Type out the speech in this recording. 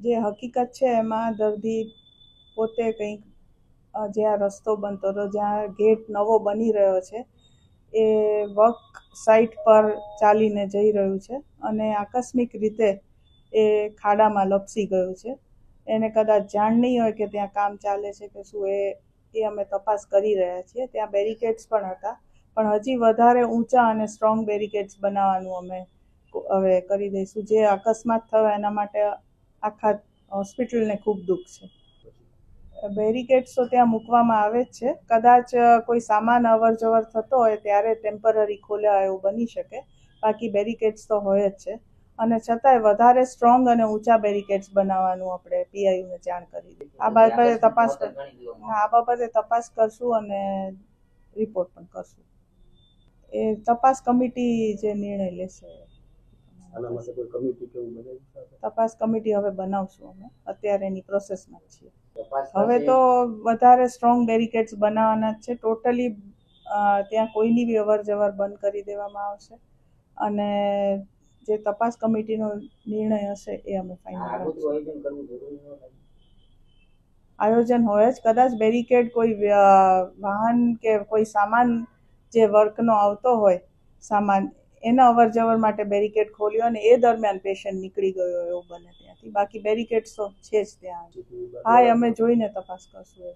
જે હકીકત છે એમાં દર્દી પોતે કંઈક જ્યાં રસ્તો બનતો હતો, જ્યાં ગેટ નવો બની રહ્યો છે, એ વર્ક સાઇટ પર ચાલીને જઈ રહ્યું છે અને આકસ્મિક રીતે એ ખાડામાં લપસી ગયું છે. એને કદાચ જાણ નહીં હોય કે ત્યાં કામ ચાલે છે કે શું, એ અમે તપાસ કરી રહ્યા છીએ. ત્યાં બેરિકેડ્સ પણ હતા, પણ હજી વધારે ઊંચા અને સ્ટ્રોંગ બેરિકેડ્સ બનાવવાનું અમે હવે કરી દઈશું. જે અકસ્માત થયો એના માટે આખા હોસ્પિટલને ખૂબ દુઃખ છે. બેરિકેડ્સ તો ત્યાં મૂકવામાં આવે જ છે. કદાચ કોઈ સામાન અવર જવર થતો હોય ત્યારે ટેમ્પરરી ખોલ્યા એવું બની શકે, બાકી બેરિકેડ્સ તો હોય જ છે. અને છતાંય વધારે સ્ટ્રોંગ અને ઊંચા બેરિકેડ્સ બનાવવાનું આપણે પીઆઈયુને જાણ કરી દીધી. આ બાબતે તપાસ કરશું અને રિપોર્ટ પણ કરશું. એ તપાસ કમિટી જે નિર્ણય લેશે. તપાસ કમિટી હવે બનાવશું અમે, અત્યારે એની પ્રોસેસમાં જ છીએ. હવે તો વધારે સ્ટ્રોંગ બેરિકેડ્સ બનાવવાના જ છે. ટોટલી ત્યાં કોઈની બી અવર જવર બંધ કરી દેવામાં આવશે અને જે તપાસ કમિટીનો નિર્ણય હશે એ અમે ફાઇનલ રાખીશું. આયોજન હોય જ. કદાચ બેરિકેડ કોઈ વાહન કે કોઈ સામાન જે વર્કનો આવતો હોય સામાન, એના અવર જવર માટે બેરિકેડ ખોલ્યો અને એ દરમિયાન પેશન્ટ નીકળી ગયો એવું બને ત્યાંથી. બાકી બેરિકેડ્સ તો છે જ ત્યાં. હા, એ અમે જોઈને તપાસ કરશું.